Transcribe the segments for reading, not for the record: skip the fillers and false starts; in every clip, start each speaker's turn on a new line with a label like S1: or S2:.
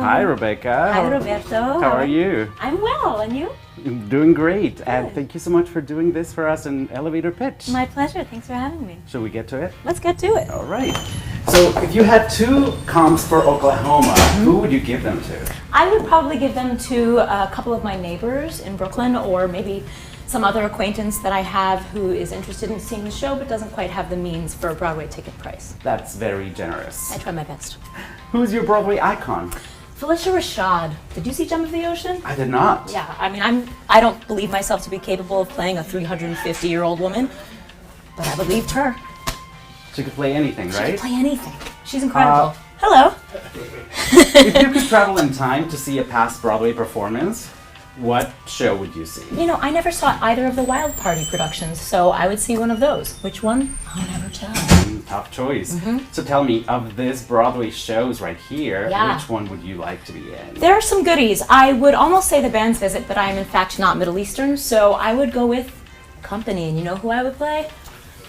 S1: Hi, Rebecca.
S2: Hi, Roberto.
S1: How are you?
S2: I'm well, and you?
S1: I'm doing great.
S2: Good.
S1: And thank you so much for doing this for us in Elevator Pitch.
S2: My pleasure. Thanks for having me.
S1: Shall we get to it?
S2: Let's get to it.
S1: All right. So if you had two comps for Oklahoma, who would you give them to?
S2: I would probably give them to a couple of my neighbors in Brooklyn, or maybe some other acquaintance that I have who is interested in seeing the show but doesn't quite have the means for a Broadway ticket price.
S1: That's very generous.
S2: I try my best.
S1: Who's your Broadway icon?
S2: Felicia Rashad. Did you see Gem of the Ocean?
S1: I did not.
S2: Yeah, I mean, I don't believe myself to be capable of playing a 350-year-old woman, but I believed her.
S1: She could play anything,
S2: She
S1: right?
S2: could play anything. She's incredible. Hello.
S1: If you could travel in time to see a past Broadway performance, what show would you see?
S2: You know, I never saw either of the Wild Party productions, so I would see one of those. Which one? I'll never tell.
S1: Tough choice. So tell me, of this Broadway shows right here,
S2: Yeah.
S1: which one would you like to be in?
S2: There are some goodies. I would almost say The Band's Visit, but I am in fact not Middle Eastern, so I would go with Company. And you know who I would play?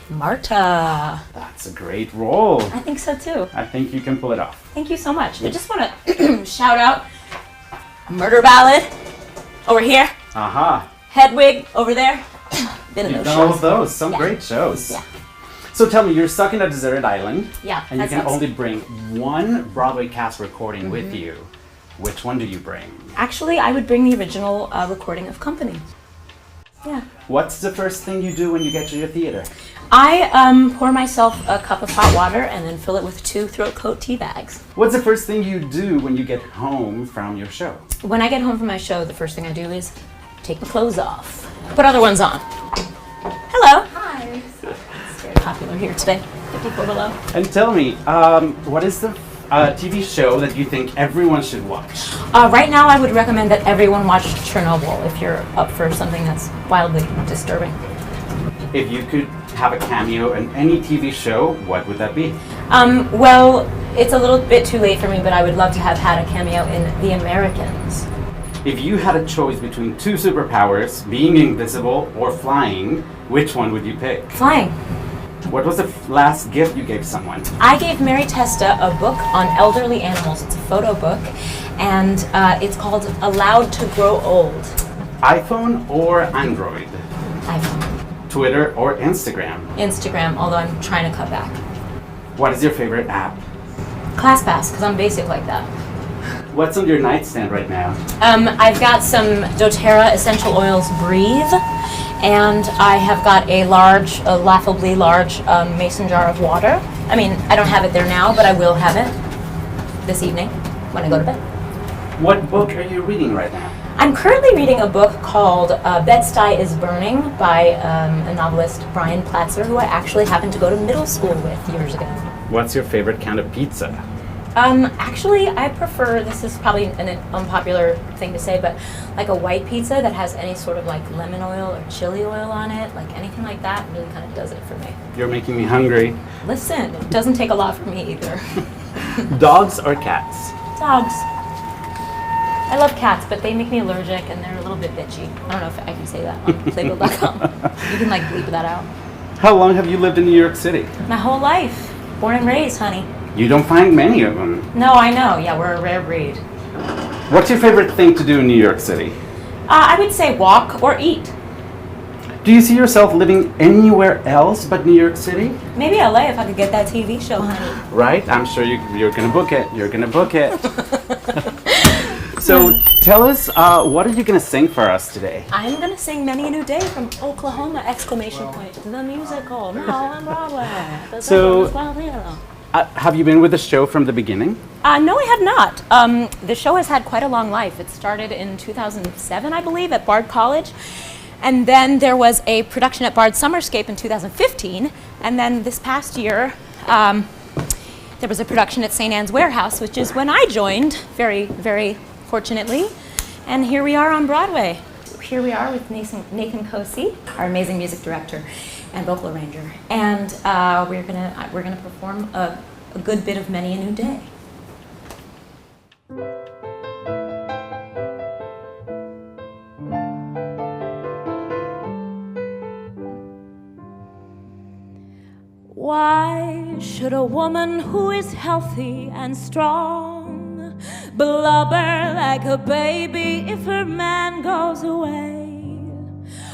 S2: Marta.
S1: That's a great role.
S2: I think so too.
S1: I think you can pull it off.
S2: Thank you so much. I just want to shout out Murder Ballad over here,
S1: Aha.
S2: Hedwig over there. Been in
S1: You've
S2: those
S1: done all of
S2: shows.
S1: those. Some
S2: Yeah.
S1: great shows.
S2: Yeah.
S1: So tell me, you're stuck in a deserted island,
S2: Yeah,
S1: and you
S2: that
S1: can
S2: sucks.
S1: only bring one Broadway cast recording with you. Which one do you bring?
S2: Actually, I would bring the original recording of Company. Yeah.
S1: What's the first thing you do when you get to your theater?
S2: I pour myself a cup of hot water and then fill it with 2 throat coat tea bags.
S1: What's the first thing you do when you get home from your show?
S2: When I get home from my show, the first thing I do is take my clothes off, put other ones on. Hello.
S3: Hi.
S2: It's very popular here today. 54 below.
S1: And tell me, what is the TV show that you think everyone should watch?
S2: Right now, I would recommend that everyone watch Chernobyl if you're up for something that's wildly disturbing.
S1: If you could have a cameo in any TV show, what would that be?
S2: Well, it's a little bit too late for me, but I would love to have had a cameo in The Americans.
S1: If you had a choice between 2 superpowers, being invisible or flying, which one would you pick?
S2: Flying.
S1: What was the last gift you gave someone?
S2: I gave Mary Testa a book on elderly animals. It's a photo book, and it's called Allowed to Grow Old.
S1: iPhone or Android?
S2: iPhone.
S1: Twitter or Instagram?
S2: Instagram, although I'm trying to cut back.
S1: What is your favorite app?
S2: ClassPass, because I'm basic like that.
S1: What's on your nightstand right now?
S2: I've got some doTERRA Essential Oils Breathe, and I have got a laughably large mason jar of water. I mean, I don't have it there now, but I will have it this evening when I go to bed.
S1: What book are you reading right now?
S2: I'm currently reading a book called Bed-Stuy is Burning by a novelist, Brian Platzer, who I actually happened to go to middle school with years ago.
S1: What's your favorite kind of pizza?
S2: Actually, I prefer, this is probably an unpopular thing to say, but like a white pizza that has any sort of like lemon oil or chili oil on it, like anything like that really kind of does it for me.
S1: You're making me hungry.
S2: Listen, it doesn't take a lot for me either.
S1: Dogs or cats?
S2: Dogs. I love cats, but they make me allergic and they're a little bit bitchy. I don't know if I can say that on Playbill.com. You can like bleep that out.
S1: How long have you lived in New York City?
S2: My whole life. Born and raised, honey.
S1: You don't find many of them.
S2: No, I know. Yeah, we're a rare breed.
S1: What's your favorite thing to do in New York City?
S2: I would say walk or eat.
S1: Do you see yourself living anywhere else but New York City?
S2: Maybe LA if I could get that TV show, honey.
S1: Right? I'm sure you're gonna book it. You're gonna book it. So tell us, what are you gonna sing for us today?
S2: I'm gonna sing Many a New Day from Oklahoma! Exclamation point. The musical now on Broadway.
S1: So- Have you been with the show from the beginning?
S2: No, I have not. The show has had quite a long life. It started in 2007, I believe, at Bard College. And then there was a production at Bard Summerscape in 2015. And then this past year, there was a production at St. Anne's Warehouse, which is when I joined, very, very fortunately. And here we are on Broadway. Here we are with Nathan Kosey, our amazing music director and vocal arranger. And we're gonna perform a good bit of Many a New Day. Why should a woman who is healthy and strong blubber like a baby if her man goes away.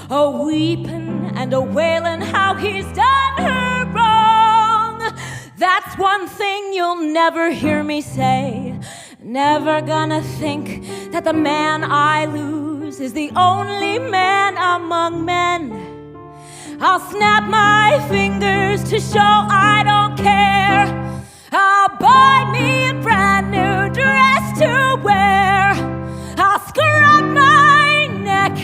S2: A weeping and a wailing how he's done her wrong. That's one thing you'll never hear me say. Never gonna think that the man I lose is the only man among men. I'll snap my fingers to show I don't care. I'll buy me a brand new dress to wear. I'll scrub my neck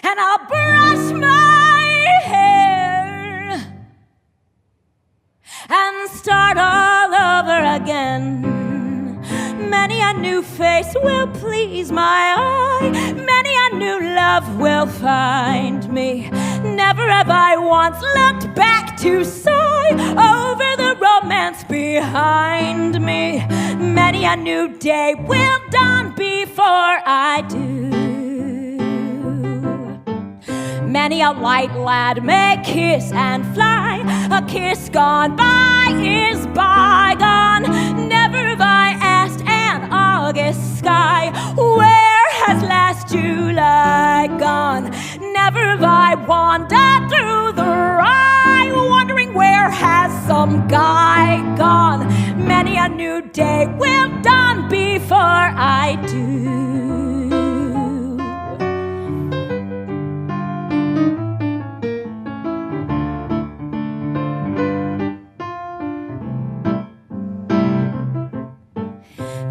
S2: and I'll brush my hair and start all over again. Many a new face will please my eye. Many a new love will find me. Never have I once looked back to sigh over the romance behind me. Many a new day will dawn before I do. Many a light lad may kiss and fly. A kiss gone by is bygone. Never have I asked an August sky, where has last July gone? Never have I wandered through the rye, wondering where has some guy gone. Many a new day will dawn before I do.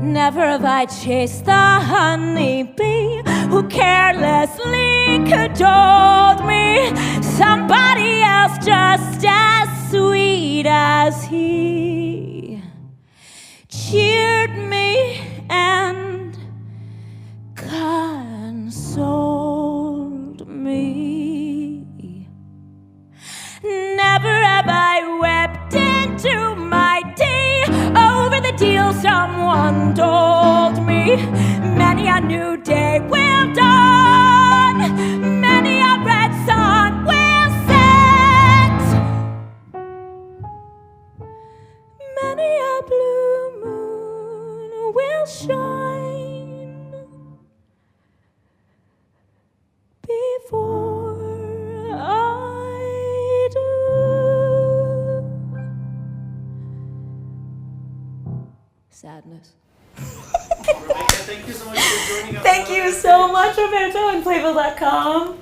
S2: Never have I chased the honeybee who carelessly cajoled me. Somebody else just as sweet as he cheered me and consoled me. Never have I wept into my tea over the deal someone told me. Many a new day will dawn. Many a red sun will set. Many a blue moon will shine before I do. Sadness.
S1: Rebecca, thank you so much for joining us.
S2: Thank you so much, Roberto, and Playbill.com.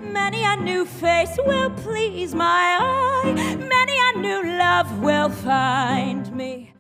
S2: Many a new face will please my eye. Many a new love will find me.